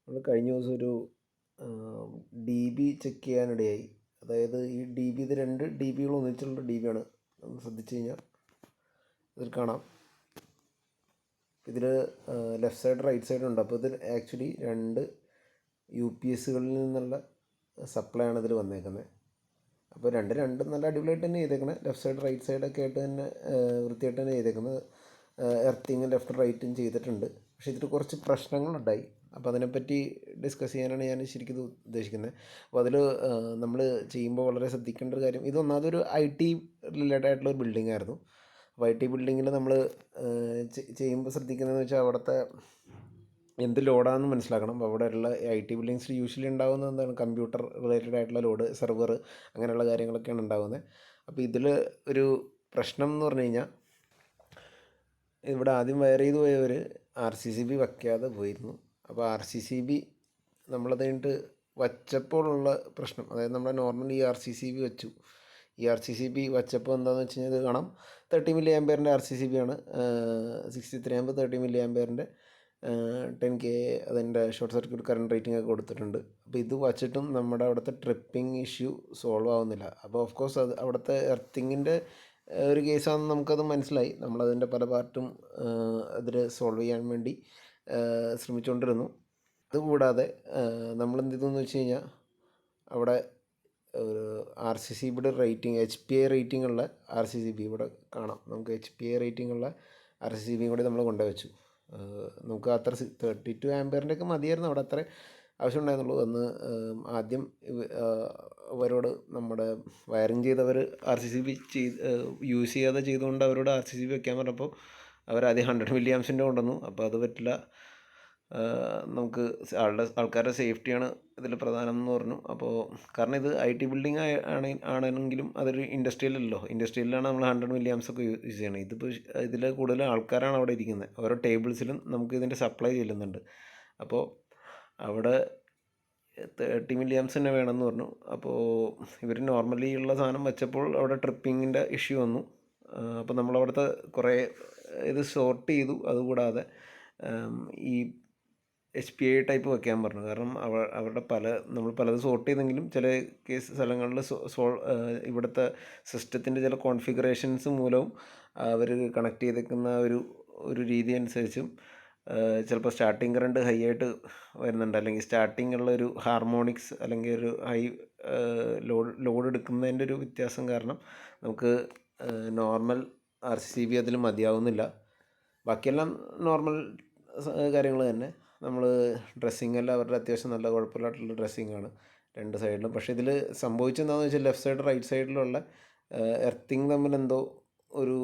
നമ്മൾ കഴിഞ്ഞ ദിവസം ഒരു ഡി ബി ചെക്ക് ചെയ്യാനിടയായി. അതായത് ഈ ഡി ബി ഇത് 2 ഡി ബികൾ ഒന്നിച്ചുള്ള ഡി ബിയാണ്. നമ്മൾ ശ്രദ്ധിച്ചു കഴിഞ്ഞാൽ ഇതിൽ കാണാം. ഇതിൽ ലെഫ്റ്റ് സൈഡ് റൈറ്റ് സൈഡ് ഉണ്ട്. അപ്പോൾ ഇത് ആക്ച്വലി 2 UPSകളിൽ നിന്നുള്ള സപ്ലൈ ആണ് ഇതിൽ വന്നേക്കുന്നത്. അപ്പോൾ രണ്ടും നല്ല അടിപൊളിയായിട്ട് തന്നെ ചെയ്തേക്കുന്നത്. ലെഫ്റ്റ് സൈഡ് റൈറ്റ് സൈഡൊക്കെ ആയിട്ട് തന്നെ വൃത്തിയായിട്ട് തന്നെ ചെയ്തേക്കുന്നത്. എർത്തിങ്ങും ലെഫ്റ്റ് റൈറ്റും ചെയ്തിട്ടുണ്ട്. പക്ഷേ ഇതിൽ കുറച്ച് പ്രശ്നങ്ങളുണ്ടായി. അപ്പോൾ അതിനെപ്പറ്റി ഡിസ്കസ് ചെയ്യാനാണ് ഞാൻ ശരിക്കും ഇത് ഉദ്ദേശിക്കുന്നത്. അപ്പോൾ അതിൽ നമ്മൾ ചെയ്യുമ്പോൾ വളരെ ശ്രദ്ധിക്കേണ്ട ഒരു കാര്യം, ഇതൊന്നാമതൊരു IT റിലേറ്റഡ് ആയിട്ടുള്ള ഒരു ബിൽഡിംഗ് ആയിരുന്നു. അപ്പോൾ IT ബിൽഡിങ്ങിൽ നമ്മൾ ചെയ്യുമ്പോൾ ശ്രദ്ധിക്കുന്നതെന്ന് വെച്ചാൽ അവിടുത്തെ എന്ത് ലോഡാണെന്ന് മനസ്സിലാക്കണം. അപ്പോൾ അവിടെയുള്ള IT ബിൽഡിങ്സിൽ യൂഷ്വലി ഉണ്ടാകുന്നത് എന്താണ്, കമ്പ്യൂട്ടർ റിലേറ്റഡ് ആയിട്ടുള്ള ലോഡ്, സെർവർ, അങ്ങനെയുള്ള കാര്യങ്ങളൊക്കെയാണ് ഉണ്ടാകുന്നത്. അപ്പോൾ ഇതിൽ ഒരു പ്രശ്നം എന്ന് പറഞ്ഞു കഴിഞ്ഞാൽ, ഇവിടെ ആദ്യം വയർ ചെയ്ത് പോയവർ RCCB വയ്ക്കാതെ പോയിരുന്നു. അപ്പോൾ RCCB നമ്മളത് കഴിഞ്ഞിട്ട് വച്ചപ്പോഴുള്ള പ്രശ്നം, അതായത് നമ്മുടെ നോർമൽ ഈ RCCB വെച്ചു. ഈ RCCB വച്ചപ്പോൾ എന്താണെന്ന് വെച്ച് കഴിഞ്ഞാൽ ഇത് കാണാം, 30 മില്ലി ആംപിയറിൻ്റെ RCCB ആണ്. 63 ആകുമ്പോൾ 30 മില്ലി ആംപിയറിൻ്റെ 10K അതിൻ്റെ ഷോർട്ട് സർക്യൂട്ട് കറണ്ട് റേറ്റിംഗ് ഒക്കെ കൊടുത്തിട്ടുണ്ട്. അപ്പോൾ ഇത് വച്ചിട്ടും നമ്മുടെ അവിടുത്തെ ട്രിപ്പിംഗ് ഇഷ്യൂ സോൾവ് ആവുന്നില്ല. അപ്പോൾ ഓഫ് കോഴ്സ് അത് അവിടുത്തെ എർത്തിങ്ങിൻ്റെ ഒരു കേസാണെന്ന് നമുക്കത് മനസ്സിലായി. നമ്മളതിൻ്റെ പല പാർട്ടും അതിൽ സോൾവ് ചെയ്യാൻ വേണ്ടി ശ്രമിച്ചുകൊണ്ടിരുന്നു. അതുകൂടാതെ നമ്മളെന്ത് ചെയ്തെന്ന് വെച്ച് കഴിഞ്ഞാൽ, അവിടെ RCCBയുടെ റേറ്റിംഗ് HPI റേറ്റിംഗ് ഉള്ള RCCB ഇവിടെ കാണാം. നമുക്ക് HPI റേറ്റിംഗ് ഉള്ള RCCB കൂടി നമ്മൾ കൊണ്ടുവച്ചു. നമുക്ക് അത്ര 32 ആംപിയറിൻ്റെ ഒക്കെ മതിയായിരുന്നു, അവിടെ അത്ര ആവശ്യം ഉണ്ടായിരുന്നുള്ളൂ. അന്ന് ആദ്യം അവരോട് നമ്മുടെ വയറിങ് ചെയ്തവർ RCCB യൂസ് ചെയ്യാതെ ചെയ്തുകൊണ്ട് അവരോട് RCCB വെക്കാൻ പറഞ്ഞപ്പോൾ അവരാദ്യം 100 മില്ലി ആംസിൻ്റെ കൊണ്ടുവന്നു. അപ്പോൾ അത് പറ്റില്ല, നമുക്ക് ആൾക്കാരുടെ സേഫ്റ്റിയാണ് ഇതിൽ പ്രധാനം എന്ന് പറഞ്ഞു. അപ്പോൾ കാരണം ഇത് IT ബിൽഡിംഗ് ആണെങ്കിലും അതൊരു ഇൻഡസ്ട്രിയലല്ലോ, ഇൻഡസ്ട്രിയലിലാണ് നമ്മൾ 100 മില്ലി ആംസ് ഒക്കെ യൂസ് ചെയ്യണം. ഇതിപ്പോൾ ഇതിൽ കൂടുതൽ ആൾക്കാരാണ് അവിടെ ഇരിക്കുന്നത്. ഓരോ ടേബിൾസിലും നമുക്ക് ഇതിൻ്റെ സപ്ലൈ ചെല്ലുന്നുണ്ട്. അപ്പോൾ അവിടെ 30 മില്ലി ആംസ് തന്നെ വേണമെന്ന് പറഞ്ഞു. അപ്പോൾ ഇവർ നോർമലി ഉള്ള സാധനം വെച്ചപ്പോൾ അവിടെ ട്രിപ്പിങ്ങിൻ്റെ ഇഷ്യൂ വന്നു. അപ്പോൾ നമ്മളവിടുത്തെ കുറേ ഇത് സോർട്ട് ചെയ്തു. അതുകൂടാതെ ഈ HPI ടൈപ്പ് വെക്കാൻ പറഞ്ഞു. കാരണം അവരുടെ നമ്മൾ പലത് സോർട്ട് ചെയ്തെങ്കിലും ചില സ്ഥലങ്ങളിൽ ഇവിടുത്തെ സിസ്റ്റത്തിൻ്റെ ചില കോൺഫിഗറേഷൻസ് മൂലവും അവർ കണക്ട് ചെയ്തേക്കുന്ന ഒരു രീതി അനുസരിച്ചും ചിലപ്പോൾ സ്റ്റാർട്ടിങ് കറണ്ട് ഹൈ ആയിട്ട് വരുന്നുണ്ട്, അല്ലെങ്കിൽ സ്റ്റാർട്ടിങ് ഉള്ള ഒരു ഹാർമോണിക്സ് അല്ലെങ്കിൽ ഒരു ഹൈ ലോഡ് എടുക്കുന്നതിൻ്റെ ഒരു വ്യത്യാസം കാരണം നമുക്ക് നോർമൽ RCCB അതിൽ മതിയാവുന്നില്ല. ബാക്കിയെല്ലാം നോർമൽ കാര്യങ്ങൾ തന്നെ. നമ്മൾ ഡ്രസ്സിങ് എല്ലാം അവരുടെ അത്യാവശ്യം നല്ല കുഴപ്പമില്ലായിട്ടുള്ള ഡ്രസ്സിങ്ങാണ് 2 സൈഡിലും. പക്ഷേ ഇതിൽ സംഭവിച്ചെന്താണെന്ന് വെച്ചാൽ ലെഫ്റ്റ് സൈഡ് റൈറ്റ് സൈഡിലുള്ള എർത്തിങ് തമ്മിൽ എന്തോ ഒരു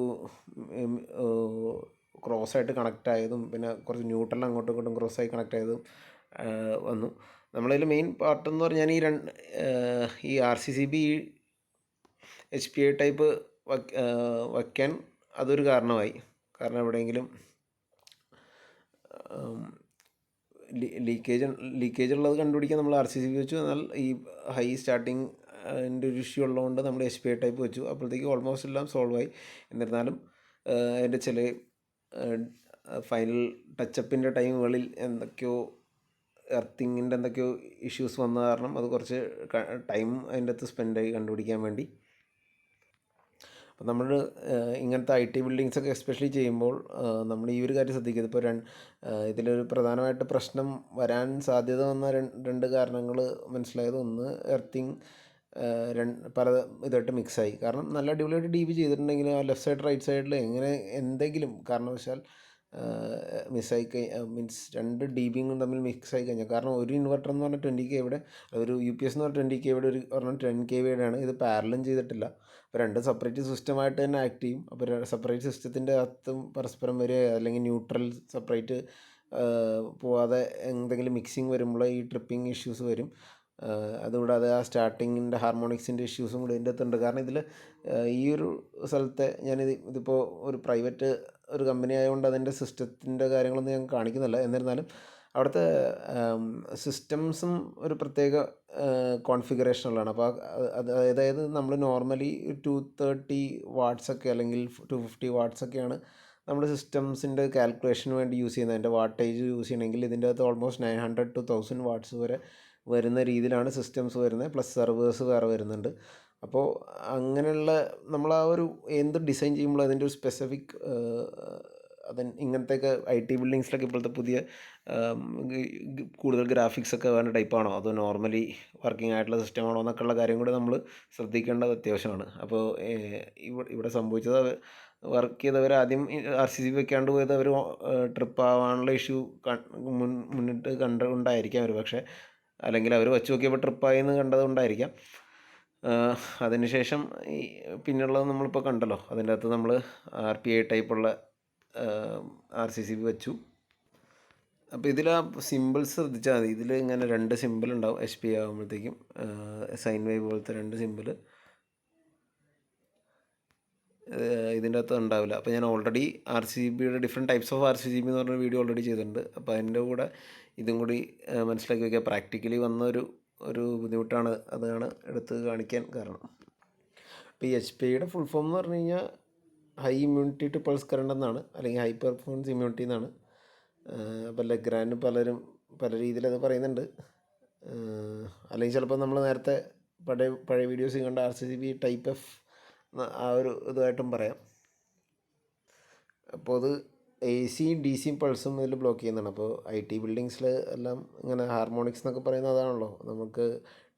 ക്രോസായിട്ട് കണക്റ്റ് ആയതും പിന്നെ കുറച്ച് ന്യൂട്രൽ അങ്ങോട്ടും ഇങ്ങോട്ടും ക്രോസായി കണക്റ്റ് ആയതും വന്നു. നമ്മളതിൽ മെയിൻ പാർട്ടെന്ന് പറഞ്ഞാൽ ഈ RCCB HPI ടൈപ്പ് വയ്ക്കാൻ അതൊരു കാരണമായി. കാരണം എവിടെയെങ്കിലും ലീക്കേജ് ഉള്ളത് കണ്ടുപിടിക്കാൻ നമ്മൾ RCCB വെച്ചു. എന്നാൽ ഈ ഹൈ സ്റ്റാർട്ടിങ് അതിൻ്റെ ഒരു ഇഷ്യൂ ഉള്ളതുകൊണ്ട് നമ്മൾ HPI ടൈപ്പ് വെച്ചു. അപ്പോഴത്തേക്ക് ഓൾമോസ്റ്റ് എല്ലാം സോൾവ് ആയി. എന്നിരുന്നാലും അതിൻ്റെ ചില ഫൈനൽ ടച്ചപ്പിൻ്റെ ടൈമുകളിൽ എന്തൊക്കെയോ എർത്തിങ്ങിൻ്റെ എന്തൊക്കെയോ ഇഷ്യൂസ് വന്ന കാരണം അത് കുറച്ച് ടൈം അതിൻ്റെ അകത്ത് സ്പെൻഡായി കണ്ടുപിടിക്കാൻ വേണ്ടി. അപ്പോൾ നമ്മൾ ഇങ്ങനത്തെ IT ബിൽഡിങ്സൊക്കെ എസ്പെഷ്യലി ചെയ്യുമ്പോൾ നമ്മൾ ഈ ഒരു കാര്യം ശ്രദ്ധിക്കുന്നത്. ഇപ്പോൾ ഇതിലൊരു പ്രധാനമായിട്ട് പ്രശ്നം വരാൻ സാധ്യത വന്ന 2 കാരണങ്ങൾ മനസ്സിലായത്. ഒന്ന്, എർത്തിങ് പല ഇതായിട്ട് മിക്സായി. കാരണം നല്ല അടിപൊളിയായിട്ട് DB ചെയ്തിട്ടുണ്ടെങ്കിൽ ആ ലെഫ്റ്റ് സൈഡ് റൈറ്റ് സൈഡിൽ എന്തെങ്കിലും കാരണവശാൽ മിസ്സായി മീൻസ് 2 DBയും തമ്മിൽ മിക്സായി കഴിഞ്ഞാൽ, കാരണം ഒരു ഇൻവെർട്ടർ എന്ന് പറഞ്ഞാൽ 20 KV, ഒരു UPS എന്ന് പറഞ്ഞാൽ 20 KV, ഒരു 10 KV ആണ്. ഇത് പാരലും ചെയ്തിട്ടില്ല. അപ്പോൾ 2 സെപ്പറേറ്റ് സിസ്റ്റമായിട്ട് തന്നെ ആക്ട് ചെയ്യും. അപ്പോൾ സെപ്പറേറ്റ് സിസ്റ്റത്തിൻ്റെ അകത്തും പരസ്പരം വരിക, അല്ലെങ്കിൽ ന്യൂട്രൽ സെപ്പറേറ്റ് പോവാതെ എന്തെങ്കിലും മിക്സിങ് വരുമ്പോൾ ഈ ട്രിപ്പിംഗ് ഇഷ്യൂസ് വരും. അതുകൂടാതെ ആ സ്റ്റാർട്ടിങ്ങിൻ്റെ ഹാർമോണിക്സിൻ്റെ ഇഷ്യൂസും കൂടി ഇതിൻ്റെ അകത്തുണ്ട്. കാരണം ഇതിൽ ഈ ഒരു സ്ഥലത്തെ ഇതിപ്പോൾ ഒരു പ്രൈവറ്റ് ഒരു കമ്പനി ആയതുകൊണ്ട് അതിൻ്റെ സിസ്റ്റത്തിൻ്റെ കാര്യങ്ങളൊന്നും ഞാൻ കാണിക്കുന്നില്ല. എന്നിരുന്നാലും അവിടുത്തെ സിസ്റ്റംസും ഒരു പ്രത്യേക കോൺഫിഗറേഷനുള്ളതാണ്. അപ്പോൾ അതായത് നമ്മൾ നോർമലി 230 വാട്ട്സൊക്കെ അല്ലെങ്കിൽ 250 വാട്ട്സൊക്കെയാണ് നമ്മുടെ സിസ്റ്റംസിൻ്റെ കാൽക്കുലേഷന് വേണ്ടി യൂസ് ചെയ്യുന്നത്. അതിൻ്റെ വാട്ടേജ് യൂസ് ചെയ്യണമെങ്കിൽ ഇതിൻ്റെ അകത്ത് ഓൾമോസ്റ്റ് 900 to 1000 വാട്ട്സ് വരെ വരുന്ന രീതിയിലാണ് സിസ്റ്റംസ് വരുന്നത്. പ്ലസ് സെർവേഴ്സ് വേറെ വരുന്നുണ്ട്. അപ്പോൾ അങ്ങനെയുള്ള നമ്മൾ ആ ഒരു എന്ത് ഡിസൈൻ ചെയ്യുമ്പോൾ അതിൻ്റെ ഒരു സ്പെസിഫിക് ഇങ്ങനത്തെയൊക്കെ IT ബിൽഡിങ്സിലൊക്കെ ഇപ്പോഴത്തെ പുതിയ കൂടുതൽ ഗ്രാഫിക്സൊക്കെ വേണ്ട ടൈപ്പാണോ അതോ നോർമലി വർക്കിംഗ് ആയിട്ടുള്ള സിസ്റ്റമാണോ എന്നൊക്കെയുള്ള കാര്യം കൂടി നമ്മൾ ശ്രദ്ധിക്കേണ്ടത് അത്യാവശ്യമാണ്. അപ്പോൾ ഇവിടെ സംഭവിച്ചത് വർക്ക് ചെയ്തവർ ആദ്യം RCCB വെക്കാണ്ട് പോയത് അവർ ട്രിപ്പ് ആവാനുള്ള ഇഷ്യൂ മുന്നിട്ട് കണ്ടുകൊണ്ടായിരിക്കാം അവർ, പക്ഷേ അല്ലെങ്കിൽ അവർ വെച്ച് നോക്കിയപ്പോൾ ട്രിപ്പായി എന്ന് കണ്ടതുകൊണ്ടായിരിക്കാം. അതിനുശേഷം പിന്നുള്ളത് നമ്മളിപ്പോൾ കണ്ടല്ലോ, അതിൻ്റെ അകത്ത് നമ്മൾ RPA ടൈപ്പുള്ള RCCB വെച്ചു. അപ്പോൾ ഇതിൽ ആ സിമ്പിൾസ് ശ്രദ്ധിച്ചാൽ മതി. ഇതിൽ ഇങ്ങനെ 2 സിമ്പിൾ ഉണ്ടാവും. HPA ആകുമ്പോഴത്തേക്കും സൈൻ വേവ് പോലത്തെ 2 സിമ്പിൾ ഇതിൻ്റെ അകത്ത് ഉണ്ടാവില്ല. അപ്പോൾ ഞാൻ ഓൾറെഡി RCCBയുടെ ഡിഫറെൻറ്റ് ടൈപ്സ് ഓഫ് RCCB എന്ന് പറഞ്ഞ വീഡിയോ ഓൾറെഡി ചെയ്തിട്ടുണ്ട്. അപ്പോൾ അതിൻ്റെ കൂടെ ഇതും കൂടി മനസ്സിലാക്കി വയ്ക്കുക. പ്രാക്ടിക്കലി വന്നൊരു ബുദ്ധിമുട്ടാണ്, അതാണ് എടുത്ത് കാണിക്കാൻ കാരണം. അപ്പോൾ ഈ HPAയുടെ ഫുൾ ഫോം എന്ന് പറഞ്ഞു കഴിഞ്ഞാൽ high immunity to pulse current എന്നാണ്, അല്ലെങ്കിൽ ഹൈ പെർഫോമൻസ് ഇമ്മ്യൂണിറ്റി എന്നാണ്. അപ്പോൾ ലെഗ്രാൻഡ് പലരും പല രീതിയിൽ അത് പറയുന്നുണ്ട്. അല്ലെങ്കിൽ ചിലപ്പോൾ നമ്മൾ നേരത്തെ പഴയ വീഡിയോസ് കണ്ട RCCB ടൈപ്പ് F ആ ഒരു ഇതായിട്ടും പറയാം. അപ്പോൾ അത് AC DC പൾസും ഇതിൽ ബ്ലോക്ക് ചെയ്യുന്നതാണ്. അപ്പോൾ IT ബിൽഡിങ്സിൽ എല്ലാം ഇങ്ങനെ ഹാർമോണിക്സ് എന്നൊക്കെ പറയുന്നത് അതാണല്ലോ, നമുക്ക്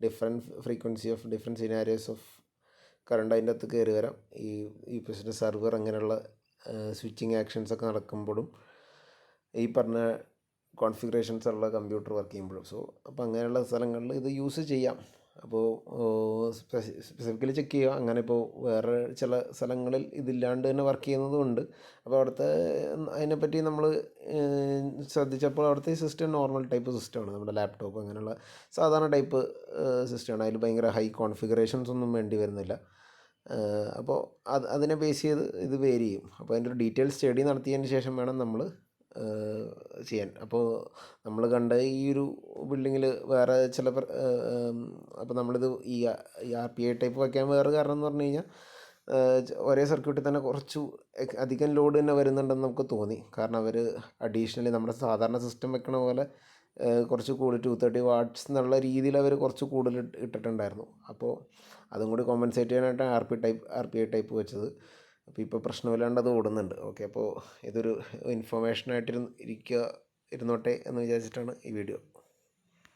different frequency of different scenarios of current അതിൻ്റെ അകത്ത് കയറി വരാം. ഈ പ്രശ്നം സെർവർ അങ്ങനെയുള്ള സ്വിച്ചിങ് ആക്ഷൻസൊക്കെ നടക്കുമ്പോഴും ഈ പറഞ്ഞ കോൺഫിഗറേഷൻസ് ഉള്ള കമ്പ്യൂട്ടർ വർക്ക് ചെയ്യുമ്പോഴും. അപ്പോൾ അങ്ങനെയുള്ള സ്ഥലങ്ങളിൽ ഇത് യൂസ് ചെയ്യാം. അപ്പോൾ സ്പെസിഫിക്കലി ചെക്ക് ചെയ്യുക. അങ്ങനെ ഇപ്പോൾ വേറെ ചില സ്ഥലങ്ങളിൽ ഇതില്ലാണ്ട് തന്നെ വർക്ക് ചെയ്യുന്നതുകൊണ്ട്, അപ്പോൾ അവിടുത്തെ അതിനെപ്പറ്റി നമ്മൾ ശ്രദ്ധിച്ചപ്പോൾ അവിടുത്തെ സിസ്റ്റം നോർമൽ ടൈപ്പ് സിസ്റ്റമാണ്, നമ്മുടെ ലാപ്ടോപ്പ് അങ്ങനെയുള്ള സാധാരണ ടൈപ്പ് സിസ്റ്റമാണ്. അതിൽ ഭയങ്കര ഹൈ കോൺഫിഗറേഷൻസ് ഒന്നും വേണ്ടി വരുന്നില്ല. അപ്പോൾ അതിനെ ബേസ് ചെയ്ത് ഇത് വേരി ചെയ്യും. അപ്പോൾ അതിൻ്റെ ഒരു ഡീറ്റെയിൽ സ്റ്റഡി നടത്തിയതിന് ശേഷം വേണം നമ്മൾ ചെയ്യാൻ. അപ്പോൾ നമ്മൾ കണ്ട ഈ ഒരു ബിൽഡിങ്ങിൽ വേറെ ചില അപ്പോൾ നമ്മളിത് ഈ RPA ടൈപ്പ് വയ്ക്കാൻ വേറെ കാരണം എന്ന് പറഞ്ഞു കഴിഞ്ഞാൽ ഒരേ സർക്യൂട്ടിൽ തന്നെ കുറച്ച് അധികം ലോഡ് തന്നെ വരുന്നുണ്ടെന്ന് നമുക്ക് തോന്നി. കാരണം അവർ അഡീഷണലി നമ്മുടെ സാധാരണ സിസ്റ്റം വെക്കണ പോലെ കുറച്ച് കൂടുതൽ 230 വാട്ട്സ് എന്നുള്ള രീതിയിൽ അവർ കുറച്ച് കൂടുതൽ ഇട്ടിട്ടുണ്ടായിരുന്നു. അപ്പോൾ അതും കൂടി കോമ്പൻസേറ്റ് ചെയ്യാനായിട്ടാണ് RPA ടൈപ്പ് വെച്ചത്. അപ്പോൾ ഇപ്പോൾ പ്രശ്നമില്ലാണ്ട് അത് ഓടുന്നുണ്ട്. ഓക്കെ, അപ്പോൾ ഇതൊരു ഇൻഫോർമേഷനായിട്ട് ഇരുന്നോട്ടെ എന്ന് വിചാരിച്ചിട്ടാണ് ഈ വീഡിയോ.